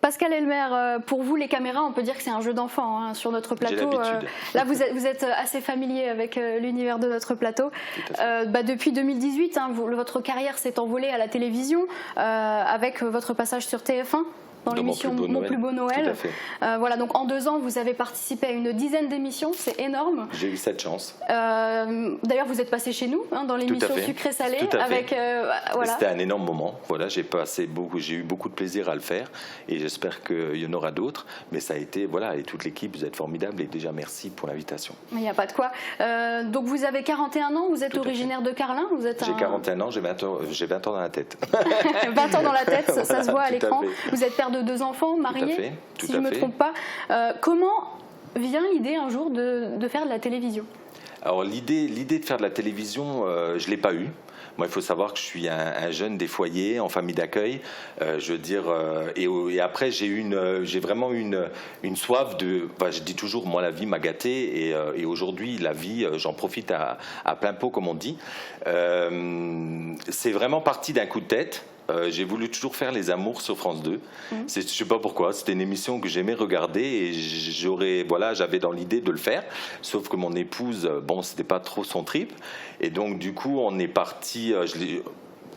Pascal Elmer, pour vous, les caméras, on peut dire que c'est un jeu d'enfant hein, sur notre plateau. Là, vous êtes assez familier avec l'univers de notre plateau. Depuis 2018, hein, votre carrière s'est envolée à la télévision avec votre passage sur TF1. Dans l'émission Mon plus beau Noël. Voilà, donc en 2 ans, vous avez participé à une dizaine d'émissions, c'est énorme. J'ai eu cette chance. D'ailleurs, vous êtes passé chez nous, hein, dans l'émission Sucré Salé. Voilà. C'était un énorme moment. Voilà, j'ai eu beaucoup de plaisir à le faire et j'espère qu'il y en aura d'autres. Mais ça a été, voilà, et toute l'équipe, vous êtes formidable et déjà merci pour l'invitation. Il n'y a pas de quoi. Donc vous avez 41 ans, vous êtes originaire de Carlin. J'ai 41 ans, j'ai 20 ans dans la tête. 20 ans dans la tête, ça se voit à l'écran. Vous êtes père de 2 enfants, mariés, si je ne me trompe pas. Comment vient l'idée un jour de faire de la télévision? Alors l'idée de faire de la télévision, je ne l'ai pas eue. Moi, il faut savoir que je suis un jeune des foyers, en famille d'accueil. Je veux dire, et après, j'ai vraiment une soif de. Enfin, je dis toujours, moi, la vie m'a gâté, et aujourd'hui, la vie, j'en profite à plein pot, comme on dit. C'est vraiment parti d'un coup de tête. J'ai voulu toujours faire Les Amours sur France 2. Je ne sais pas pourquoi, c'était une émission que j'aimais regarder et j'avais dans l'idée de le faire. Sauf que mon épouse, bon, c'était pas trop son trip. Et donc, du coup, on est parti.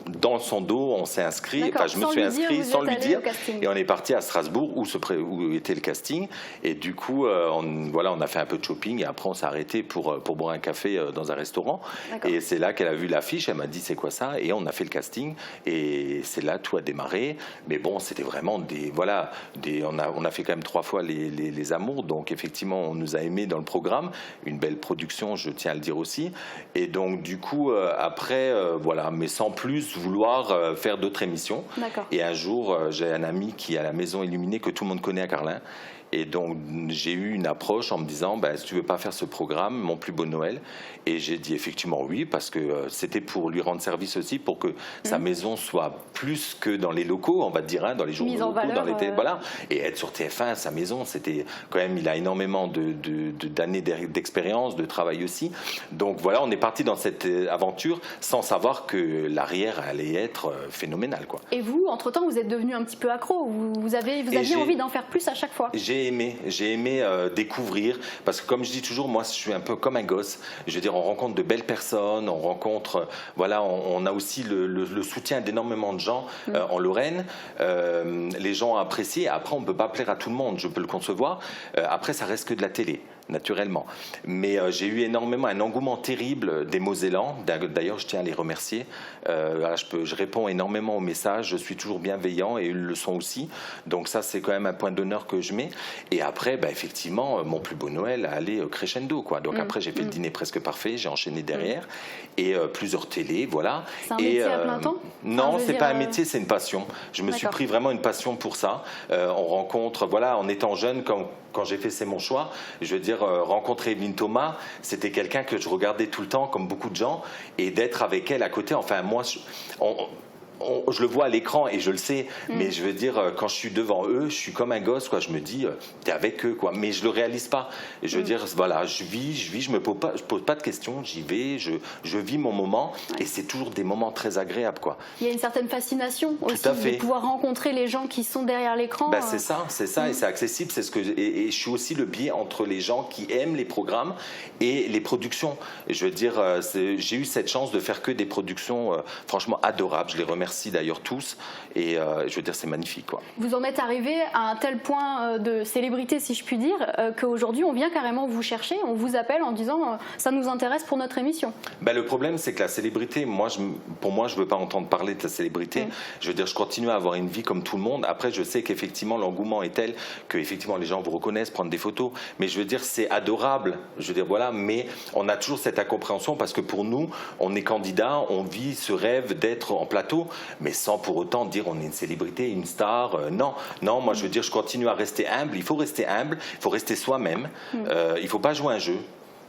Dans son dos, on s'est inscrit, enfin, je me suis inscrit sans lui dire, et on est parti à Strasbourg où était le casting, et du coup, on a fait un peu de shopping, et après on s'est arrêté pour boire un café dans un restaurant, et c'est là qu'elle a vu l'affiche, elle m'a dit c'est quoi ça, et on a fait le casting, et c'est là tout a démarré, mais bon, c'était vraiment on a fait quand même 3 fois les Amours, donc effectivement, on nous a aimés dans le programme, une belle production, je tiens à le dire aussi, et donc du coup, après, mais sans plus vouloir faire d'autres émissions. Et un jour, j'ai un ami qui a la maison illuminée que tout le monde connaît à Carlin. Et donc, j'ai eu une approche en me disant, si tu veux pas faire ce programme, Mon plus beau Noël. Et j'ai dit effectivement oui, parce que c'était pour lui rendre service aussi, pour que sa maison soit plus que dans les locaux, on va dire, hein, dans les journaux locaux, dans les voilà. Et être sur TF1, sa maison, c'était quand même, il a énormément d'années d'expérience, de travail aussi. Donc voilà, on est parti dans cette aventure sans savoir que l'arrière allait être phénoménale, quoi. Et vous, entre-temps, vous êtes devenu un petit peu accro. Vous aviez envie d'en faire plus à chaque fois. J'ai aimé découvrir, parce que comme je dis toujours, moi je suis un peu comme un gosse, je veux dire, on rencontre de belles personnes, on rencontre, voilà, on a aussi le soutien d'énormément de gens en Lorraine, les gens apprécient, après on ne peut pas plaire à tout le monde, je peux le concevoir, après ça reste que de la télé. Naturellement. Mais j'ai eu énormément un engouement terrible des Mosellans. D'ailleurs, je tiens à les remercier. Je réponds énormément aux messages. Je suis toujours bienveillant et ils le sont aussi. Donc ça, c'est quand même un point d'honneur que je mets. Et après, effectivement, Mon plus beau Noël a allé crescendo, quoi. Donc après, j'ai fait le dîner presque parfait. J'ai enchaîné derrière et plusieurs télés, voilà. C'est un métier à plein temps? Non, c'est pas un métier, c'est une passion. Je me suis pris vraiment une passion pour ça. On rencontre, voilà, en étant jeune, quand j'ai fait C'est mon choix, je veux dire, rencontrer Evelyne Thomas, c'était quelqu'un que je regardais tout le temps, comme beaucoup de gens, et d'être avec elle à côté, enfin moi, je le vois à l'écran et je le sais, mais je veux dire, quand je suis devant eux, je suis comme un gosse, quoi. Je me dis, t'es avec eux, quoi. Mais je le réalise pas. Et je veux dire, voilà, je vis, je pose pas de questions, j'y vais, je vis mon moment, et c'est toujours des moments très agréables, quoi. Il y a une certaine fascination aussi de pouvoir rencontrer les gens qui sont derrière l'écran. C'est ça, et c'est accessible, c'est et je suis aussi le biais entre les gens qui aiment les programmes et les productions. Et je veux dire, j'ai eu cette chance de faire que des productions, franchement adorables. Je les remercie d'ailleurs tous, et je veux dire, c'est magnifique, quoi. Vous en êtes arrivé à un tel point de célébrité, si je puis dire, qu'aujourd'hui on vient carrément vous chercher, on vous appelle en disant ça nous intéresse pour notre émission. Le problème, c'est que la célébrité, pour moi, je veux pas entendre parler de la célébrité. Je veux dire, je continue à avoir une vie comme tout le monde. Après, je sais qu'effectivement l'engouement est tel que effectivement les gens vous reconnaissent, prennent des photos, mais je veux dire, c'est adorable, je veux dire, voilà, mais on a toujours cette incompréhension, parce que pour nous, on est candidat, on vit ce rêve d'être en plateau, mais sans pour autant dire on est une célébrité, une star. Non, moi je veux dire, je continue à rester humble. Il faut rester humble, il faut rester soi-même. Il ne faut pas jouer un jeu.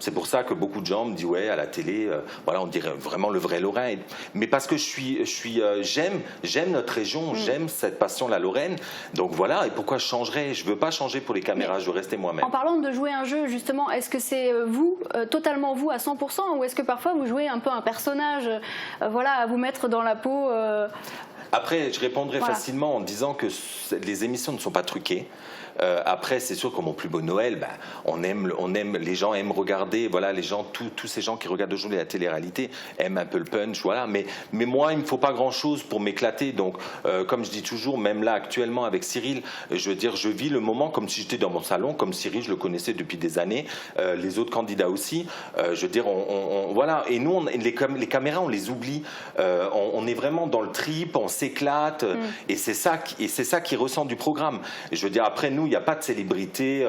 C'est pour ça que beaucoup de gens me disent ouais, à la télé, voilà, on dirait vraiment le vrai Lorrain. Mais parce que j'aime notre région, j'aime cette passion, la Lorraine. Donc voilà, et pourquoi je changerais? Je veux pas changer pour les caméras, je veux rester moi-même. En parlant de jouer un jeu, justement, est-ce que c'est vous, totalement vous à 100%, ou est-ce que parfois vous jouez un peu un personnage, voilà, à vous mettre dans la peau Après, je répondrai facilement en disant que les émissions ne sont pas truquées. Après, c'est sûr que mon plus beau Noël, les gens aiment regarder, voilà, les gens, tous ces gens qui regardent aujourd'hui la télé-réalité aiment un peu le punch, voilà. Mais moi, il me faut pas grand-chose pour m'éclater. Donc, comme je dis toujours, même là actuellement avec Cyril, je veux dire, je vis le moment comme si j'étais dans mon salon, comme Cyril, je le connaissais depuis des années, les autres candidats aussi. Je veux dire, voilà. Et nous, les caméras, on les oublie. On est vraiment dans le trip, on s'éclate, et c'est ça qui ressent du programme. Et je veux dire, après nous, il n'y a pas de célébrité,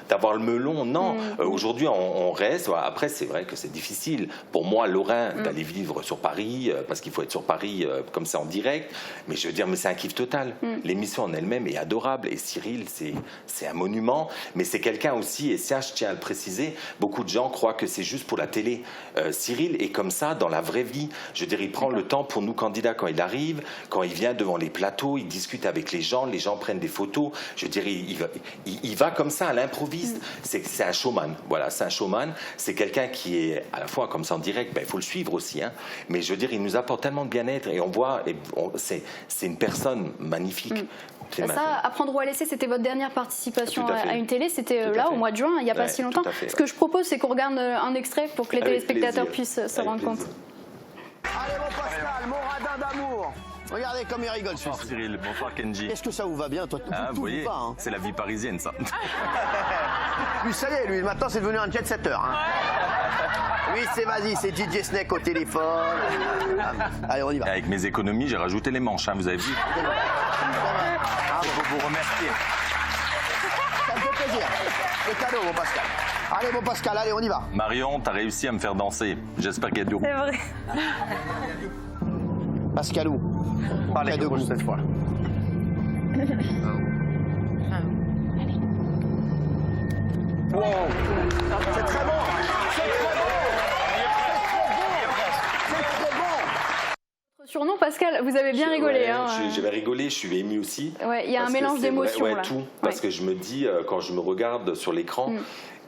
d'avoir le melon, non. Aujourd'hui, on reste. Après, c'est vrai que c'est difficile pour moi, Lorrain, d'aller vivre sur Paris, parce qu'il faut être sur Paris comme ça en direct. Mais je veux dire, mais c'est un kiff total. L'émission en elle-même est adorable. Et Cyril, c'est un monument. Mais c'est quelqu'un aussi, et ça, je tiens à le préciser, beaucoup de gens croient que c'est juste pour la télé. Cyril est comme ça dans la vraie vie. Je veux dire, il prend le temps pour nous candidats quand il arrive, quand il vient devant les plateaux, il discute avec les gens prennent des photos. Je veux dire, il va comme ça à l'improviste. C'est un showman. Voilà, c'est un showman. C'est quelqu'un qui est à la fois comme ça en direct. Il faut le suivre aussi. Hein. Mais je veux dire, il nous apporte tellement de bien-être et on voit. C'est une personne magnifique. Ça, Apprendre ou à laisser, c'était votre dernière participation à une télé. C'était là au mois de juin, il n'y a pas si longtemps. Ce que je propose, c'est qu'on regarde un extrait pour que les téléspectateurs puissent se rendre compte. Allez mon Pascal, mon radin d'amour. Regardez comme il rigole. Bonsoir Cyril, bonsoir Kenji. Est-ce que ça vous va bien, toi? Vous voyez, hein. C'est la vie parisienne, ça. Lui, ça y est, lui, maintenant c'est devenu un jet-setter. Hein. Oui, c'est vas-y, c'est DJ Snake au téléphone. Allez, on y va. Avec mes économies, j'ai rajouté les manches, hein, vous avez vu. C'est pour vous remercier. Ça me fait plaisir. C'est cadeau, mon Pascal. Allez, mon Pascal, allez, on y va. Marion, t'as réussi à me faire danser. J'espère qu'il y a du roux. C'est vrai. Pascalou. Parlez de gauche cette fois. Wow. C'est très bon. C'est très bon. C'est très bon. Surnom, Pascal, vous avez bien rigolé. J'avais rigolé, je suis ému aussi. Ouais, il y a un mélange d'émotions là. Tout, parce que je me dis, quand je me regarde sur l'écran,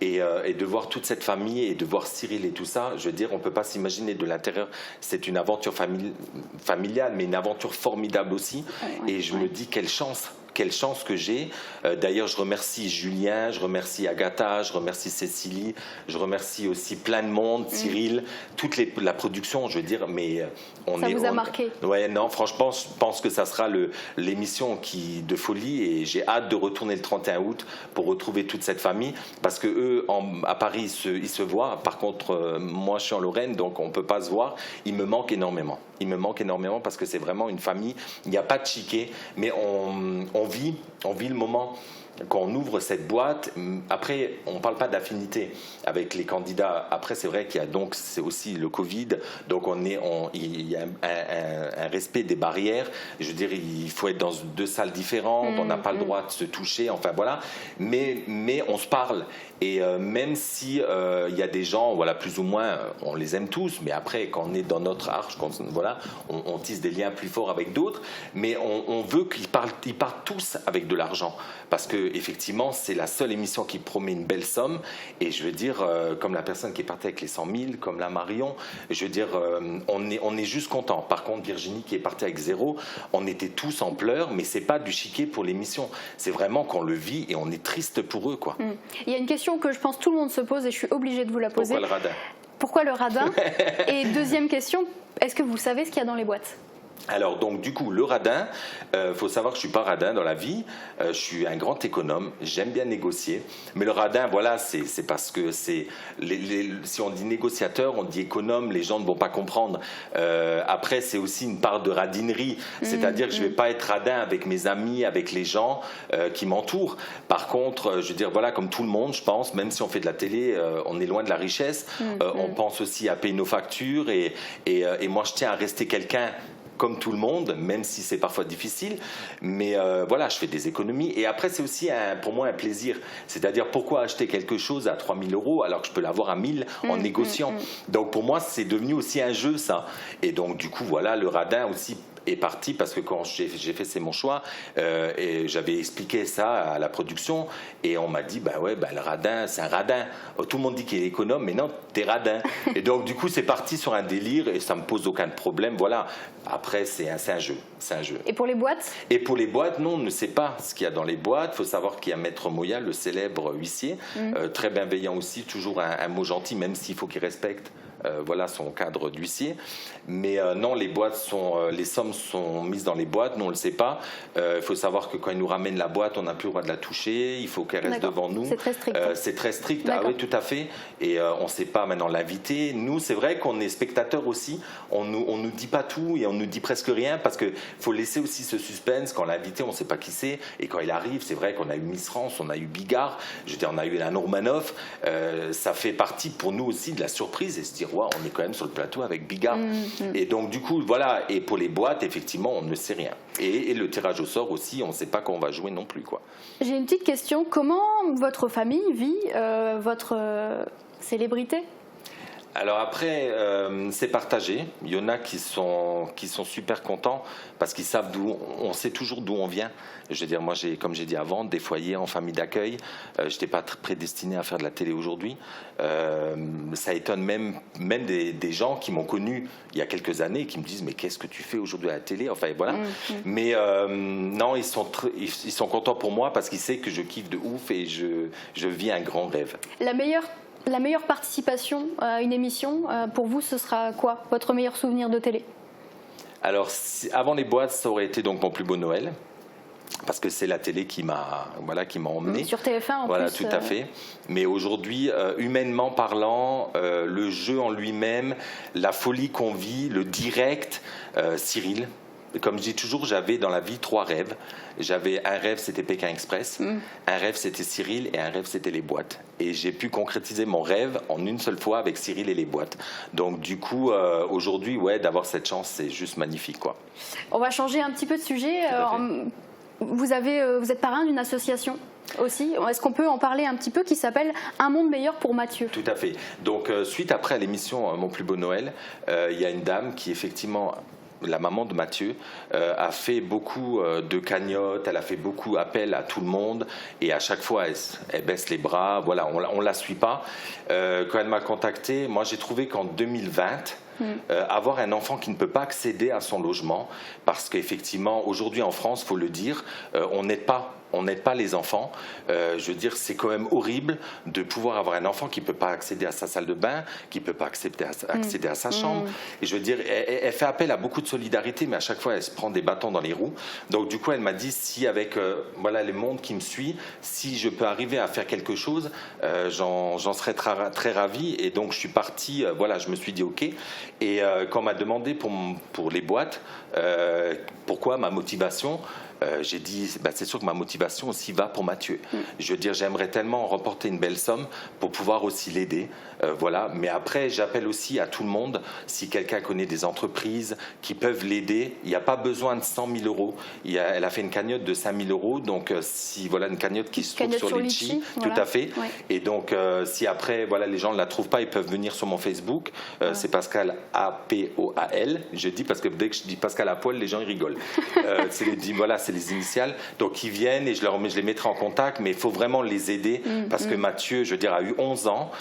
et de voir toute cette famille et de voir Cyril et tout ça, je veux dire, on ne peut pas s'imaginer de l'intérieur. C'est une aventure familiale, mais une aventure formidable aussi. Et je me dis, quelle chance que j'ai. D'ailleurs, je remercie Julien, je remercie Agatha, je remercie Cécilie, je remercie aussi plein de monde, Cyril, toute la production, je veux dire, mais ça vous a marqué? Ouais, non, franchement, je pense que ça sera l'émission de folie et j'ai hâte de retourner le 31 août pour retrouver toute cette famille parce que eux, à Paris, ils se voient. Par contre, moi, je suis en Lorraine, donc on ne peut pas se voir. Il me manque énormément. Il me manque énormément parce que c'est vraiment une famille. Il n'y a pas de chiquet, mais on vit le moment. Quand on ouvre cette boîte, après, on ne parle pas d'affinité avec les candidats. Après, c'est vrai qu'il y a donc, c'est aussi le Covid, donc il y a un respect des barrières. Je veux dire, il faut être dans deux salles différentes, on n'a pas le droit de se toucher, enfin voilà. Mais on se parle. Et même si il y a des gens, voilà, plus ou moins, on les aime tous, mais après, quand on est dans notre arche, voilà, on tisse des liens plus forts avec d'autres, mais on veut qu'ils partent tous avec de l'argent. Parce que effectivement, c'est la seule émission qui promet une belle somme. Et je veux dire, comme la personne qui est partie avec les 100 000, comme la Marion, je veux dire, on est juste content. Par contre, Virginie qui est partie avec 0, on était tous en pleurs, mais c'est pas du chiquet pour l'émission. C'est vraiment qu'on le vit et on est triste pour eux, quoi. Il y a une question que je pense tout le monde se pose et je suis obligée de vous la poser. Pourquoi le radin? Pourquoi le radin? Et deuxième question, est-ce que vous savez ce qu'il y a dans les boîtes? Alors donc du coup le radin, faut savoir que je suis pas radin dans la vie, je suis un grand économe, j'aime bien négocier, mais le radin voilà c'est parce que c'est si on dit négociateur, on dit économe, les gens ne vont pas comprendre. Après c'est aussi une part de radinerie, c'est-à-dire que je vais pas être radin avec mes amis, avec les gens qui m'entourent. Par contre je veux dire voilà comme tout le monde je pense, même si on fait de la télé, on est loin de la richesse, on pense aussi à payer nos factures et moi je tiens à rester quelqu'un comme tout le monde, même si c'est parfois difficile, mais voilà, je fais des économies. Et après, c'est aussi pour moi un plaisir. C'est-à-dire, pourquoi acheter quelque chose à 3 000 € alors que je peux l'avoir à 1 000 en négociant. Donc pour moi, c'est devenu aussi un jeu, ça. Et donc du coup, voilà, le radin aussi est parti parce que quand j'ai fait C'est mon choix, et j'avais expliqué ça à la production et on m'a dit le radin, c'est un radin. Tout le monde dit qu'il est économe, mais non, t'es radin. Et donc du coup c'est parti sur un délire et ça me pose aucun problème. Voilà. Après c'est un jeu, Et pour les boîtes? Et pour les boîtes, non, on ne sait pas ce qu'il y a dans les boîtes. Il faut savoir qu'il y a Maître Moya, le célèbre huissier, très bienveillant aussi, toujours un mot gentil, même s'il faut qu'il respecte son cadre d'huissier. Mais non, les sommes sont mises dans les boîtes, nous on ne le sait pas. Il faut savoir que quand ils nous ramènent la boîte, on n'a plus le droit de la toucher, il faut qu'elle reste devant nous. C'est très strict. C'est très strict, ah oui, tout à fait. Et on ne sait pas maintenant l'inviter. Nous, c'est vrai qu'on est spectateurs aussi, on nous dit pas tout et on nous dit presque rien parce qu'il faut laisser aussi ce suspense. Quand l'invité, on ne sait pas qui c'est. Et quand il arrive, c'est vrai qu'on a eu Miss France, on a eu Bigard, on a eu la Normanoff. Ça fait partie pour nous aussi de la surprise et se dire, on est quand même sur le plateau avec Bigard. Et donc du coup, voilà, et pour les boîtes, effectivement, on ne sait rien. Et le tirage au sort aussi, on ne sait pas quand on va jouer non plus, quoi. J'ai une petite question, comment votre famille vit votre célébrité? Alors après, c'est partagé. Il y en a qui sont super contents parce qu'ils savent on sait toujours d'où on vient. Je veux dire, moi, comme j'ai dit avant, des foyers en famille d'accueil. Je n'étais pas prédestiné à faire de la télé aujourd'hui. Ça étonne même des gens qui m'ont connu il y a quelques années et qui me disent mais qu'est-ce que tu fais aujourd'hui à la télé? Enfin voilà. Mais non, ils sont contents pour moi parce qu'ils savent que je kiffe de ouf et je vis un grand rêve. La meilleure participation à une émission, pour vous, ce sera quoi? Votre meilleur souvenir de télé? Alors, avant les boîtes, ça aurait été donc Mon plus beau Noël. Parce que c'est la télé qui m'a emmené. Sur TF1 en voilà, plus. Tout à fait. Mais aujourd'hui, humainement parlant, le jeu en lui-même, la folie qu'on vit, le direct, Cyril. Comme je dis toujours, j'avais dans la vie 3 rêves. J'avais un rêve, c'était Pékin Express. Un rêve, c'était Cyril. Et un rêve, c'était les boîtes. Et j'ai pu concrétiser mon rêve en une seule fois avec Cyril et les boîtes. Donc du coup, aujourd'hui, d'avoir cette chance, c'est juste magnifique, quoi. On va changer un petit peu de sujet. Vous êtes parrain d'une association aussi. Est-ce qu'on peut en parler un petit peu, qui s'appelle Un monde meilleur pour Mathieu? Tout à fait. Donc suite après à l'émission Mon plus beau Noël, il y a une dame qui effectivement, la maman de Mathieu, a fait beaucoup de cagnottes, elle a fait beaucoup appel à tout le monde et à chaque fois elle baisse les bras, voilà, on la suit pas. Quand elle m'a contacté, moi j'ai trouvé qu'en 2020, avoir un enfant qui ne peut pas accéder à son logement, parce qu'effectivement aujourd'hui en France, il faut le dire, on n'aide pas les enfants. Je veux dire, c'est quand même horrible de pouvoir avoir un enfant qui ne peut pas accéder à sa salle de bain, qui ne peut pas accéder à sa chambre. Et je veux dire, elle fait appel à beaucoup de solidarité, mais à chaque fois, elle se prend des bâtons dans les roues. Donc du coup, elle m'a dit, si avec le monde qui me suit, si je peux arriver à faire quelque chose, j'en serais très ravi. Et donc, je suis parti, je me suis dit OK. Et quand on m'a demandé pour les boîtes, pourquoi ma motivation, j'ai dit, c'est sûr que ma motivation aussi va pour Mathieu. Je veux dire, j'aimerais tellement remporter une belle somme pour pouvoir aussi l'aider. Voilà. Mais après, j'appelle aussi à tout le monde, si quelqu'un connaît des entreprises qui peuvent l'aider, il n'y a pas besoin de 100 000 euros. Elle a fait une cagnotte de 5 000 euros. Donc, si une cagnotte qui se trouve sur Litchi, tout à fait. Ouais. Et donc, si après, les gens ne la trouvent pas, ils peuvent venir sur mon Facebook. C'est Pascal APOAL. Je dis parce que dès que je dis Pascal à poil, les gens ils rigolent. C'est les initiales. Donc ils viennent et je les mettrai en contact, mais il faut vraiment les aider parce que Mathieu, je veux dire, a eu 11 ans.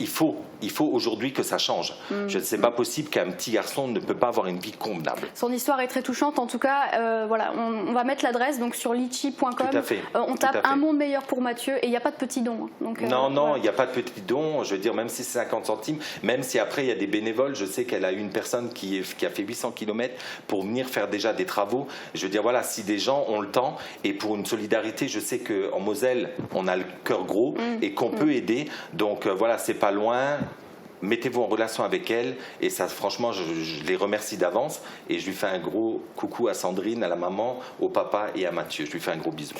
Il faut aujourd'hui que ça change. Je ne sais pas possible qu'un petit garçon ne peut pas avoir une vie convenable. Son histoire est très touchante. En tout cas, on va mettre l'adresse donc sur litchi.com. Tout à fait. On tape Un monde meilleur pour Mathieu et il n'y a pas de petit don. Donc, non, il n'y a pas de petit don. Je veux dire, même si c'est 50 centimes, même si après il y a des bénévoles, je sais qu'elle a eu une personne qui a fait 800 km pour venir faire déjà des travaux. Je veux dire, si des gens ont le temps et pour une solidarité, je sais qu'en Moselle, on a le cœur gros et qu'on peut aider. Donc c'est pas loin. Mettez-vous en relation avec elle et ça, franchement, je les remercie d'avance et je lui fais un gros coucou à Sandrine, à la maman, au papa et à Mathieu. Je lui fais un gros bisou.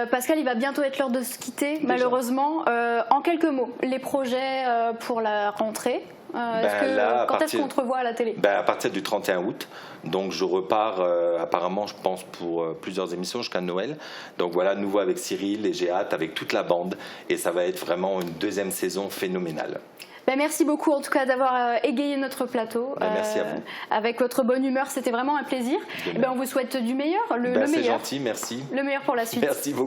Pascal, il va bientôt être l'heure de se quitter, malheureusement. En quelques mots, les projets pour la rentrée. Quand est-ce qu'on te revoit à la télé? À partir du 31 août. Donc je repars apparemment, je pense, pour plusieurs émissions jusqu'à Noël. Donc voilà, nouveau avec Cyril et j'ai hâte avec toute la bande. Et ça va être vraiment une deuxième saison phénoménale. Merci beaucoup en tout cas d'avoir égayé notre plateau. Merci à vous. Avec votre bonne humeur, c'était vraiment un plaisir. On vous souhaite du meilleur, le C'est meilleur. gentil, merci. Le meilleur pour la suite. Merci beaucoup.